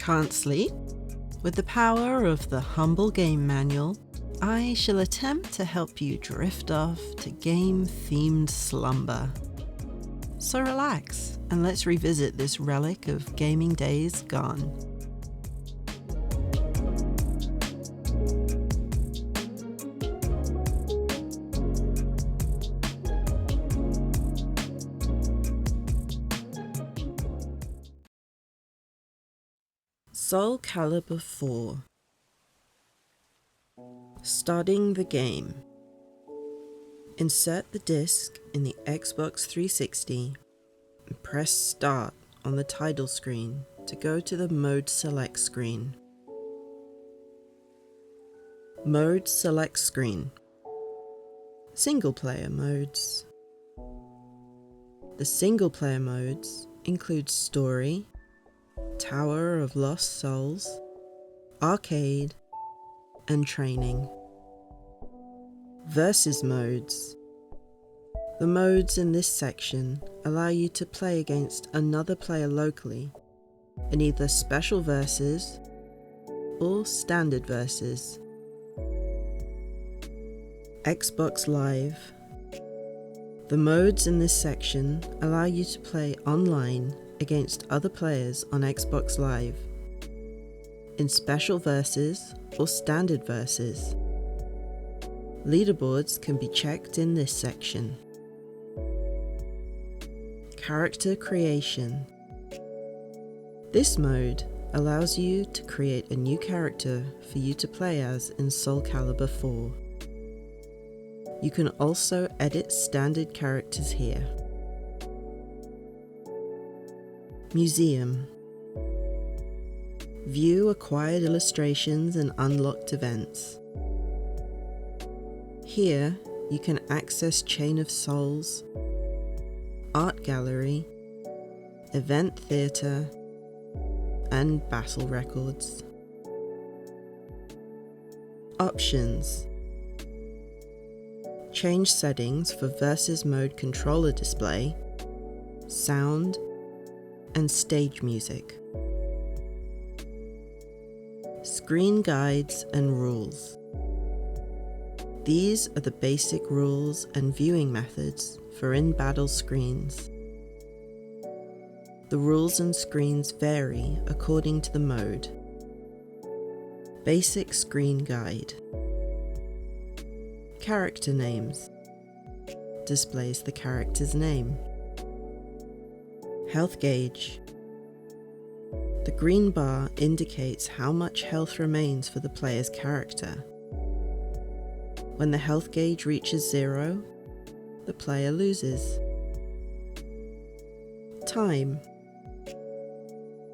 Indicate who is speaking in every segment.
Speaker 1: Can't sleep? With the power of the humble game manual, I shall attempt to help you drift off to game-themed slumber. So relax, and let's revisit this relic of gaming days gone. Soul Calibur 4. Starting the game. Insert the disc in the Xbox 360 and press Start on the title screen to go to the Mode Select screen. Mode Select screen. Single player modes. The single player modes include Story, Tower of Lost Souls, Arcade, and Training. Versus modes. The modes in this section allow you to play against another player locally in either Special Versus or Standard Versus. Xbox Live. The modes in this section allow you to play online against other players on Xbox Live, in Special Versus or Standard Versus. Leaderboards can be checked in this section. Character creation. This mode allows you to create a new character for you to play as in Soul Calibur 4. You can also edit standard characters here. Museum. View acquired illustrations and unlocked events. Here, you can access Chain of Souls, Art Gallery, Event Theatre, and Battle Records. Options. Change settings for Versus Mode controller display, sound, and stage music. Screen guides and rules. These are the basic rules and viewing methods for in-battle screens. The rules and screens vary according to the mode. Basic screen guide. Character names. Displays the character's name. Health gauge. The green bar indicates how much health remains for the player's character. When the health gauge reaches 0, the player loses. Time.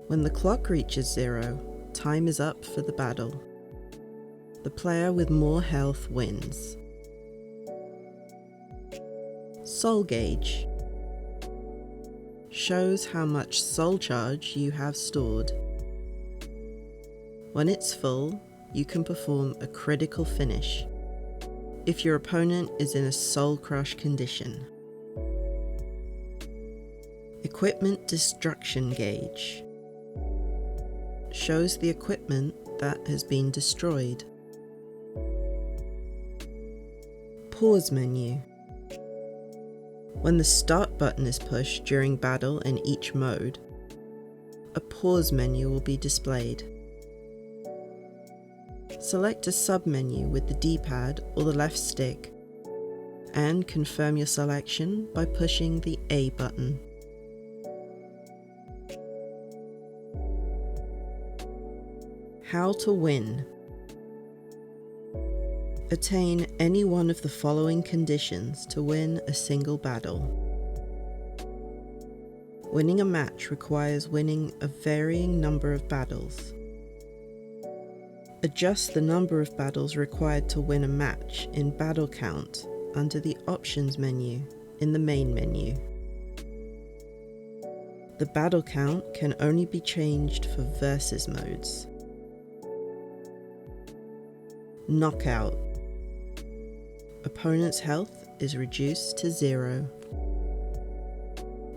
Speaker 1: When the clock reaches 0, time is up for the battle. The player with more health wins. Soul gauge. Shows how much soul charge you have stored. When it's full, you can perform a critical finish if your opponent is in a soul crush condition. Equipment destruction gauge. Shows the equipment that has been destroyed. Pause menu. When the start button is pushed during battle in each mode, a pause menu will be displayed. Select a submenu with the D-pad or the left stick, and confirm your selection by pushing the A button. How to win. Attain any one of the following conditions to win a single battle. Winning a match requires winning a varying number of battles. Adjust the number of battles required to win a match in Battle Count under the Options menu in the main menu. The battle count can only be changed for Versus modes. Knockout. Opponent's health is reduced to 0.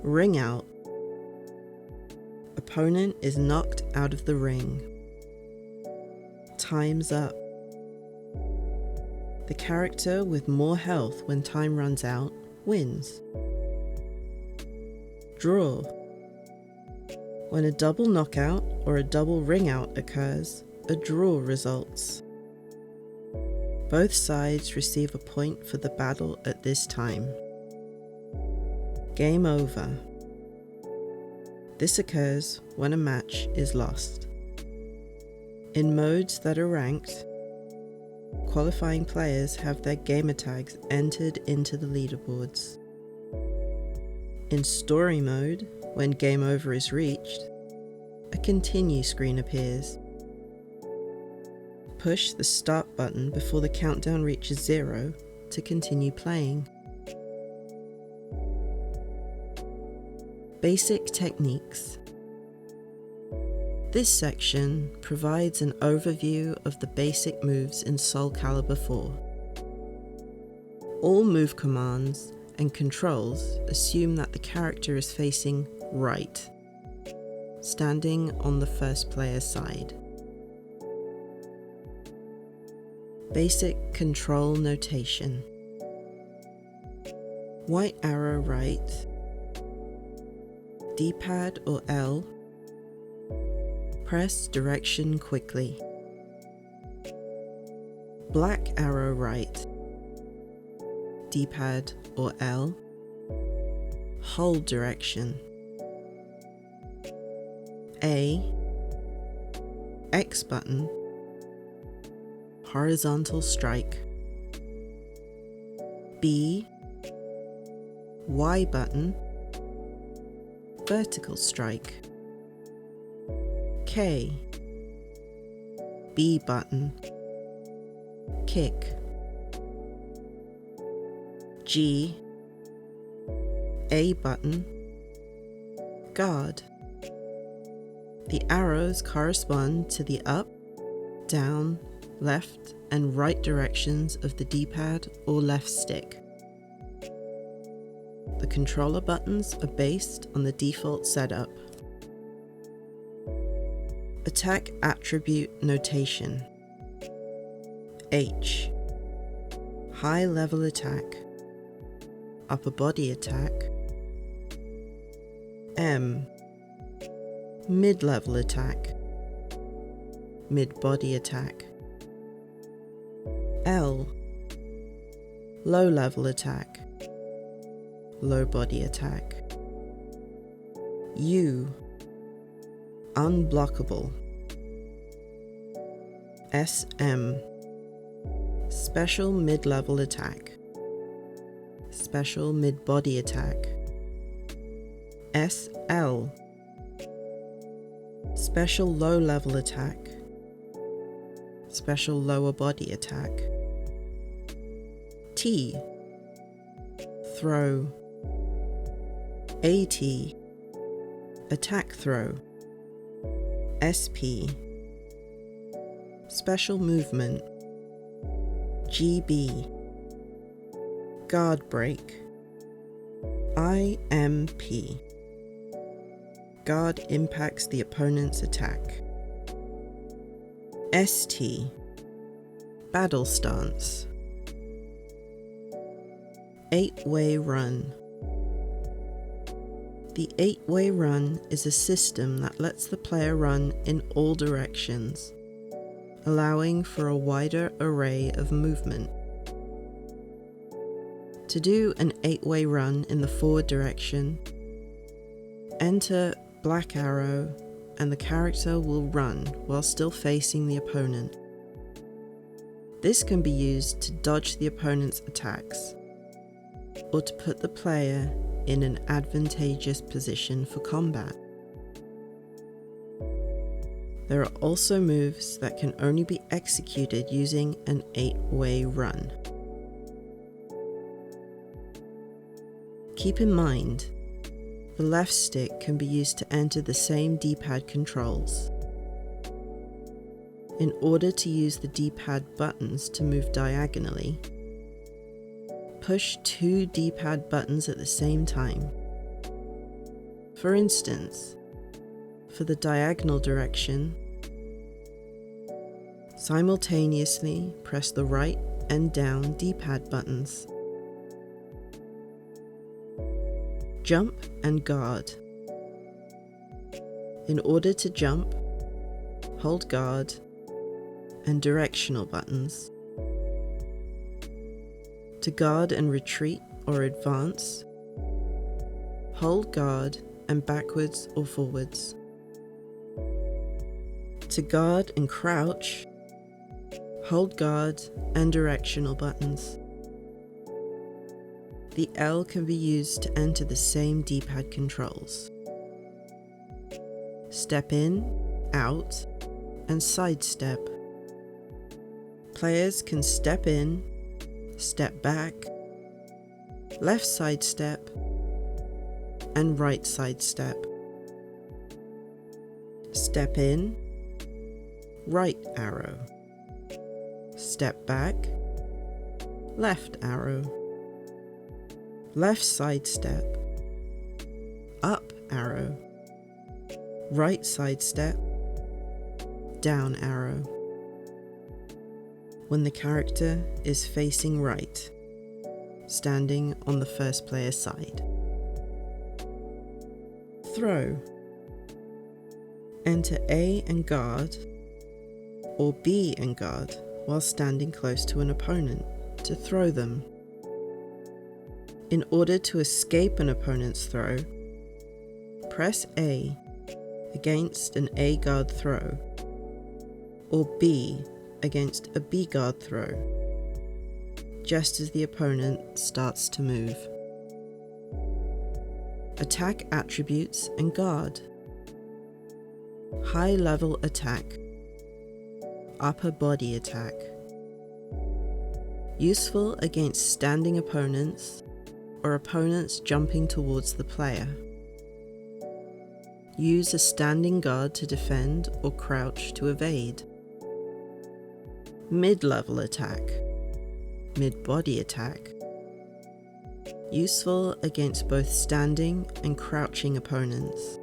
Speaker 1: Ring out. opponent is knocked out of the ring. Time's up. The character with more health when time runs out wins. Draw. When a double knockout or a double ring out occurs, a draw results. Both sides receive a point for the battle at this time. Game over. This occurs when a match is lost. In modes that are ranked, qualifying players have their gamer tags entered into the leaderboards. In story mode, when game over is reached, a continue screen appears. Push the start button before the countdown reaches 0 to continue playing. Basic techniques. This section provides an overview of the basic moves in Soul Calibur 4. All move commands and controls assume that the character is facing right, standing on the first player's side. Basic control notation. White arrow right, D-pad or L, press direction quickly. Black arrow right, D-pad or L, hold direction. A, X button, horizontal strike. B, Y button, vertical strike. K, B button, kick. G, A button, guard. The arrows correspond to the up, down, left and right directions of the D-pad or left stick. The controller buttons are based on the default setup. Attack attribute notation. H, high level attack, upper body attack. M, mid-level attack, mid-body attack. L, low-level attack, low-body attack. U, unblockable. SM, special mid-level attack, special mid-body attack. SL, special low-level attack, special lower body attack. T, throw. AT, attack throw. SP, special movement. GB, guard break. IMP, guard impacts the opponent's attack. ST, battle stance. 8-way run. The 8-way run is a system that lets the player run in all directions, allowing for a wider array of movement. To do an 8-way run in the forward direction, enter black arrow and the character will run while still facing the opponent. This can be used to dodge the opponent's attacks, or to put the player in an advantageous position for combat. There are also moves that can only be executed using an 8-way run. Keep in mind, the left stick can be used to enter the same D-pad controls. In order to use the D-pad buttons to move diagonally, push 2 D-pad buttons at the same time. For instance, for the diagonal direction, simultaneously press the right and down D-pad buttons. Jump and guard. In order to jump, hold guard and directional buttons. To guard and retreat or advance, hold guard and backwards or forwards. To guard and crouch, hold guard and directional buttons. The L can be used to enter the same D-pad controls. Step in, out, and sidestep. Players can step in, step back, left sidestep, and right sidestep. Step in, right arrow. Step back, left arrow. Left sidestep, up arrow. Right sidestep, down arrow. When the character is facing right, standing on the first player's side. Throw. Enter A and guard, or B and guard while standing close to an opponent to throw them. In order to escape an opponent's throw, press A against an A guard throw, or B against a B guard throw, just as the opponent starts to move. Attack attributes and guard. High level attack. Upper body attack. Useful against standing opponents or opponents jumping towards the player. Use a standing guard to defend or crouch to evade. Mid-level attack. Mid-body attack. Useful against both standing and crouching opponents.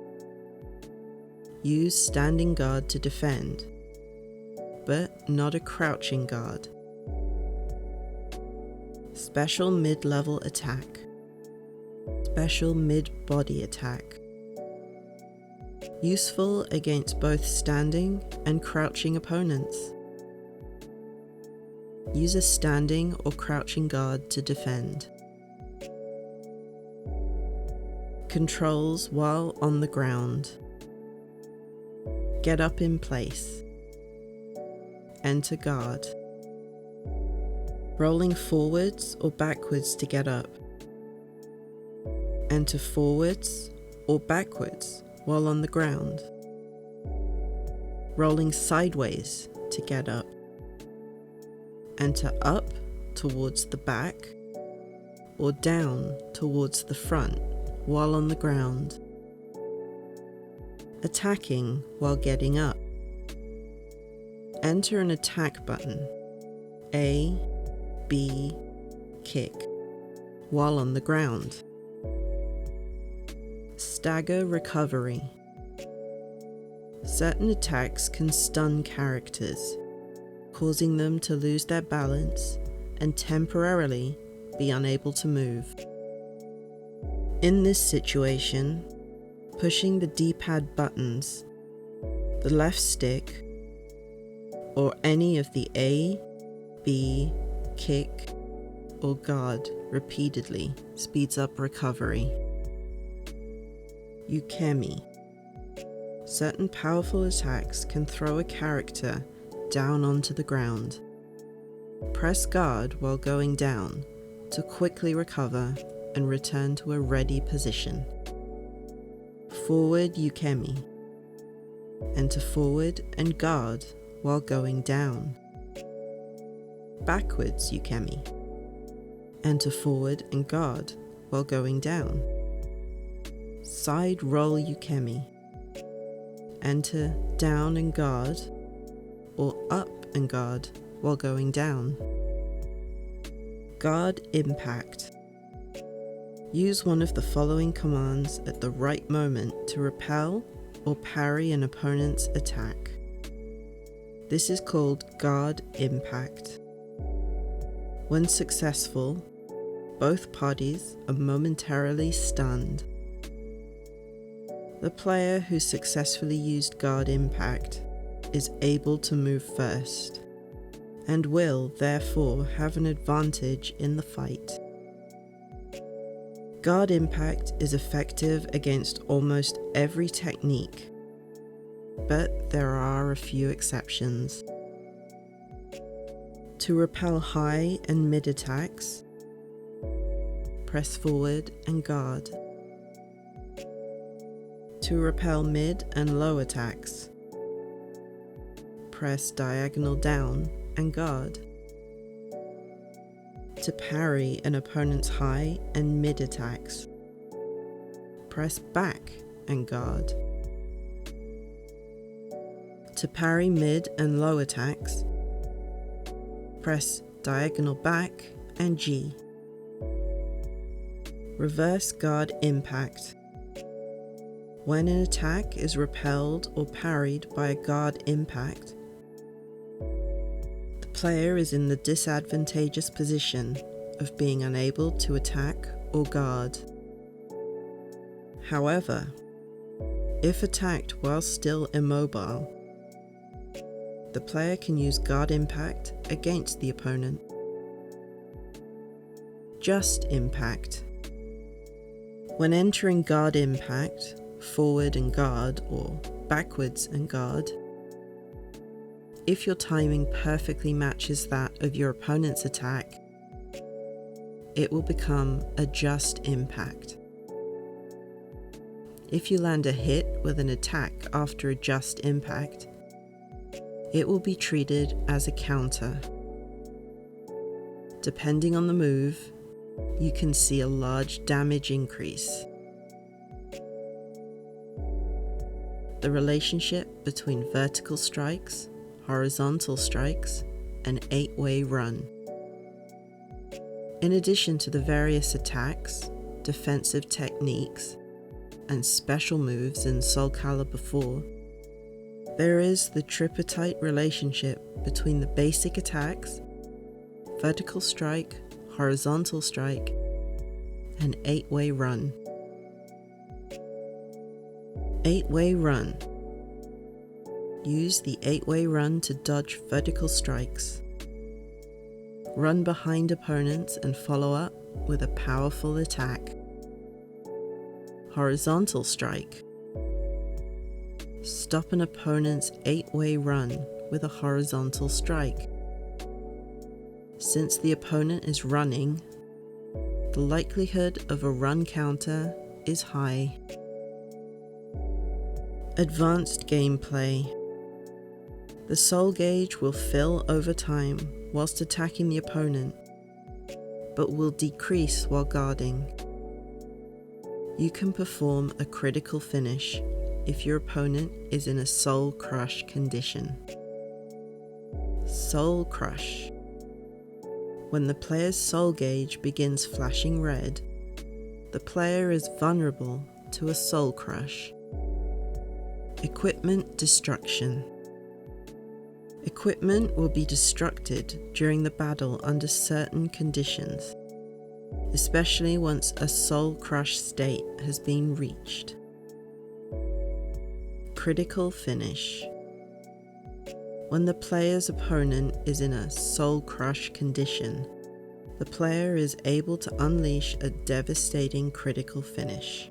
Speaker 1: Use standing guard to defend, but not a crouching guard. Special mid-level attack. Special mid-body attack. Useful against both standing and crouching opponents. Use a standing or crouching guard to defend. Controls while on the ground. Get up in place. Enter guard. Rolling forwards or backwards to get up. Enter forwards or backwards while on the ground. Rolling sideways to get up. Enter up towards the back or down towards the front while on the ground. Attacking while getting up. Enter an attack button, A, B, kick, while on the ground. Stagger recovery. Certain attacks can stun characters, causing them to lose their balance and temporarily be unable to move. In this situation, pushing the D-pad buttons, the left stick, or any of the A, B, kick, or guard repeatedly speeds up recovery. Ukemi. Certain powerful attacks can throw a character down onto the ground. Press guard while going down to quickly recover and return to a ready position. Forward Ukemi. Enter forward and guard while going down. Backwards Ukemi. Enter forward and guard while going down. Side roll Ukemi. Enter down and guard or up and guard while going down. Guard impact. Use one of the following commands at the right moment to repel or parry an opponent's attack. This is called guard impact. When successful, both parties are momentarily stunned. The player who successfully used guard impact is able to move first, and will therefore have an advantage in the fight. Guard impact is effective against almost every technique, but there are a few exceptions. To repel high and mid attacks, press forward and guard. To repel mid and low attacks, press diagonal down and guard. To parry an opponent's high and mid attacks, press back and guard. To parry mid and low attacks, press diagonal back and G. Reverse guard impact. When an attack is repelled or parried by a guard impact, the player is in the disadvantageous position of being unable to attack or guard. However, if attacked while still immobile, the player can use guard impact against the opponent. Just impact. When entering guard impact, forward and guard or backwards and guard, if your timing perfectly matches that of your opponent's attack, it will become a just impact. If you land a hit with an attack after a just impact, it will be treated as a counter. Depending on the move, you can see a large damage increase. The relationship between vertical strikes, horizontal strikes, and 8-way run. In addition to the various attacks, defensive techniques, and special moves in Soul Calibur 4, there is the tripartite relationship between the basic attacks, vertical strike, horizontal strike, and 8-way run. 8-way run. Use the 8-way run to dodge vertical strikes. Run behind opponents and follow up with a powerful attack. Horizontal strike. Stop an opponent's 8-way run with a horizontal strike. Since the opponent is running, the likelihood of a run counter is high. Advanced gameplay. The soul gauge will fill over time whilst attacking the opponent, but will decrease while guarding. You can perform a critical finish if your opponent is in a soul crush condition. Soul crush. When the player's soul gauge begins flashing red, the player is vulnerable to a soul crush. Equipment destruction. Equipment will be destructed during the battle under certain conditions, especially once a soul crush state has been reached. Critical finish. When the player's opponent is in a soul crush condition, the player is able to unleash a devastating critical finish.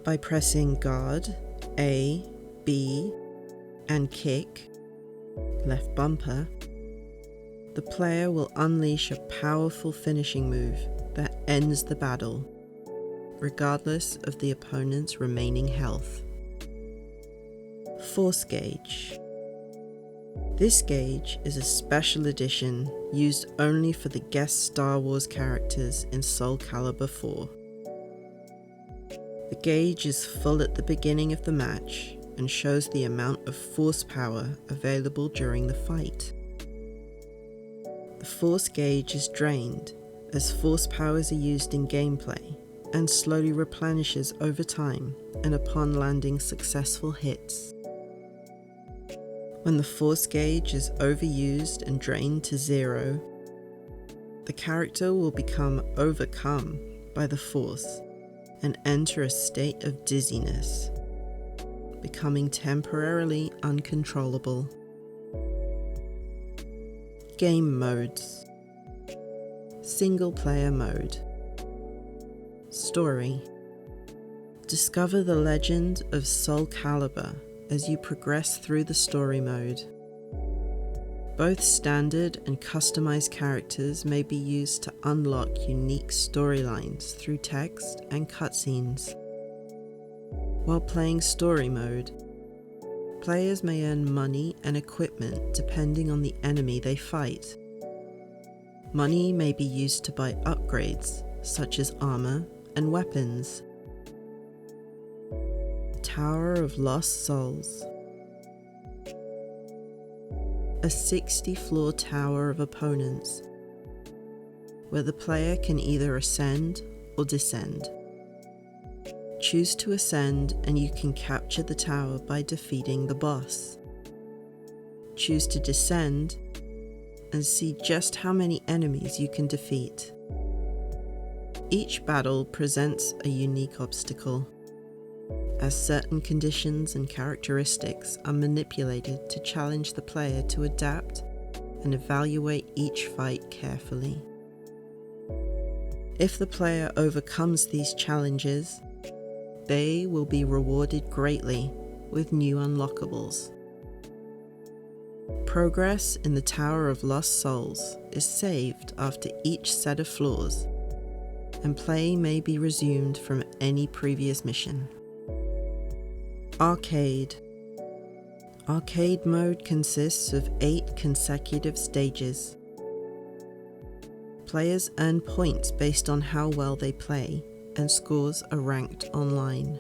Speaker 1: By pressing guard, A, B, and kick, left bumper, the player will unleash a powerful finishing move that ends the battle, regardless of the opponent's remaining health. Force gauge. This gauge is a special edition used only for the guest Star Wars characters in Soul Calibur 4. The gauge is full at the beginning of the match and shows the amount of force power available during the fight. The force gauge is drained as force powers are used in gameplay, and slowly replenishes over time and upon landing successful hits. When the force gauge is overused and drained to 0, the character will become overcome by the force and enter a state of dizziness, becoming temporarily uncontrollable. Game modes. Single player mode. Story. Discover the legend of Soul Calibur as you progress through the story mode. Both standard and customized characters may be used to unlock unique storylines through text and cutscenes. While playing story mode, players may earn money and equipment depending on the enemy they fight. Money may be used to buy upgrades such as armor and weapons. Tower of Lost Souls. A 60-floor tower of opponents, where the player can either ascend or descend. Choose to ascend and you can capture the tower by defeating the boss. Choose to descend and see just how many enemies you can defeat. Each battle presents a unique obstacle, as certain conditions and characteristics are manipulated to challenge the player to adapt and evaluate each fight carefully. If the player overcomes these challenges, they will be rewarded greatly with new unlockables. Progress in the Tower of Lost Souls is saved after each set of floors, and play may be resumed from any previous mission. Arcade. Arcade mode consists of 8 consecutive stages. Players earn points based on how well they play, and scores are ranked online.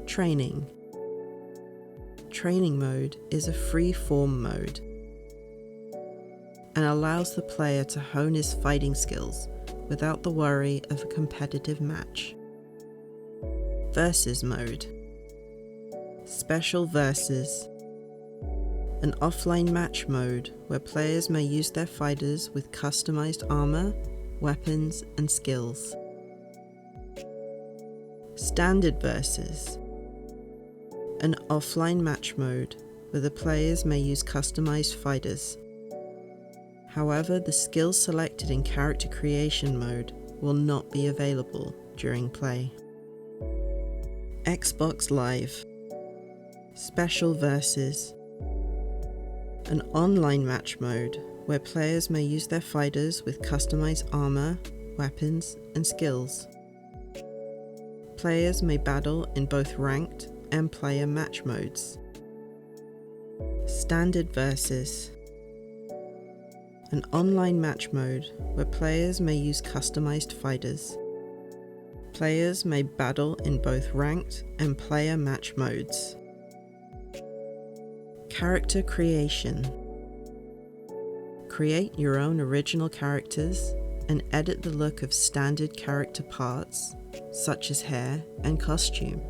Speaker 1: Training. Training mode is a free-form mode and allows the player to hone his fighting skills without the worry of a competitive match. Versus mode. Special Versus. An offline match mode where players may use their fighters with customized armor, weapons, and skills. Standard Versus. An offline match mode where the players may use customized fighters. However, the skills selected in character creation mode will not be available during play. Xbox Live. Special Versus. An online match mode where players may use their fighters with customized armor, weapons, and skills. Players may battle in both ranked and player match modes. Standard Versus. An online match mode where players may use customized fighters. Players may battle in both ranked and player match modes. Character creation. Create your own original characters and edit the look of standard character parts, such as hair and costume.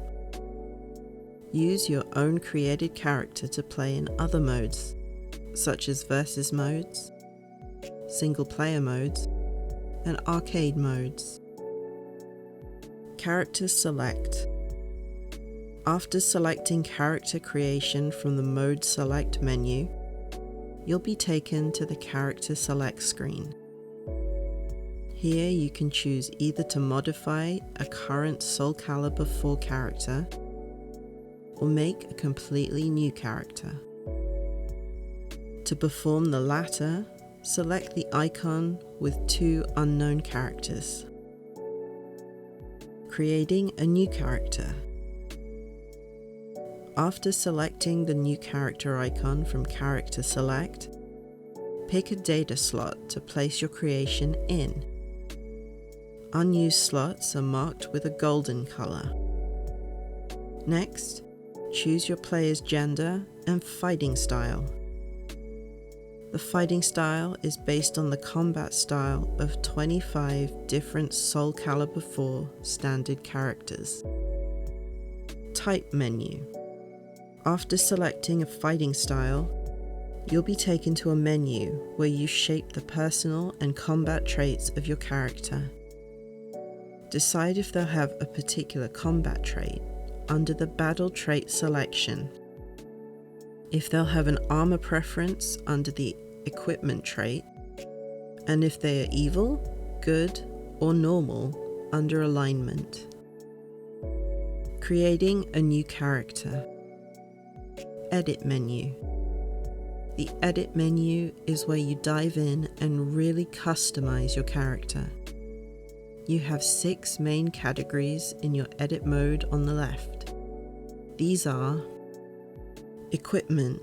Speaker 1: Use your own created character to play in other modes, such as versus modes, single player modes, and arcade modes. Character Select. After selecting character creation from the Mode Select menu, you'll be taken to the Character Select screen. Here you can choose either to modify a current Soul Calibur 4 character or make a completely new character. To perform the latter, select the icon with 2 unknown characters. Creating a new character. After selecting the new character icon from Character Select, pick a data slot to place your creation in. Unused slots are marked with a golden color. Next, choose your player's gender and fighting style. The fighting style is based on the combat style of 25 different Soul Calibur 4 standard characters. Type menu. After selecting a fighting style, you'll be taken to a menu where you shape the personal and combat traits of your character. Decide if they'll have a particular combat trait under the battle trait selection, if they'll have an armor preference under the equipment trait, and if they are evil, good, or normal under alignment. Creating a new character. Edit menu. The edit menu is where you dive in and really customize your character. You have 6 main categories in your edit mode on the left. These are equipment.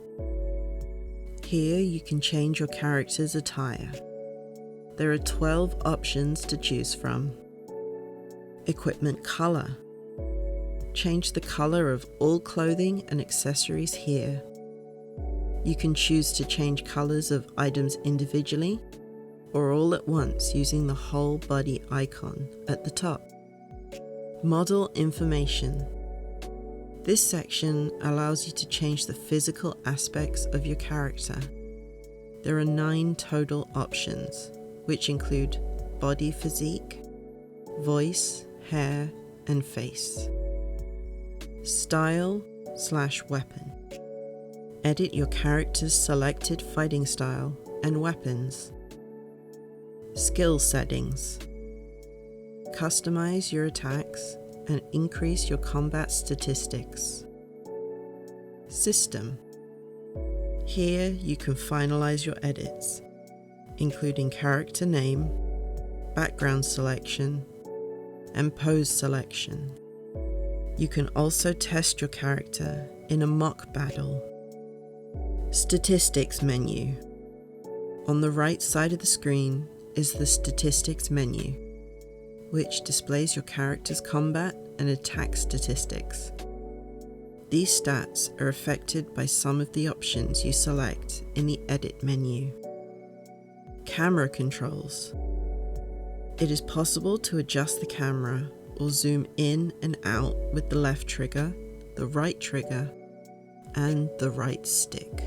Speaker 1: Here you can change your character's attire. There are 12 options to choose from. Equipment color. Change the color of all clothing and accessories here. You can choose to change colors of items individually or all at once using the whole body icon at the top. Model information. This section allows you to change the physical aspects of your character. There are 9 total options, which include body physique, voice, hair, and face. Style/weapon. Edit your character's selected fighting style and weapons. Skill settings. Customize your attacks and increase your combat statistics. System. Here you can finalize your edits, including character name, background selection, and pose selection. You can also test your character in a mock battle. Statistics menu. On the right side of the screen is the statistics menu, which displays your character's combat and attack statistics. These stats are affected by some of the options you select in the edit menu. Camera controls. It is possible to adjust the camera or zoom in and out with the left trigger, the right trigger, and the right stick.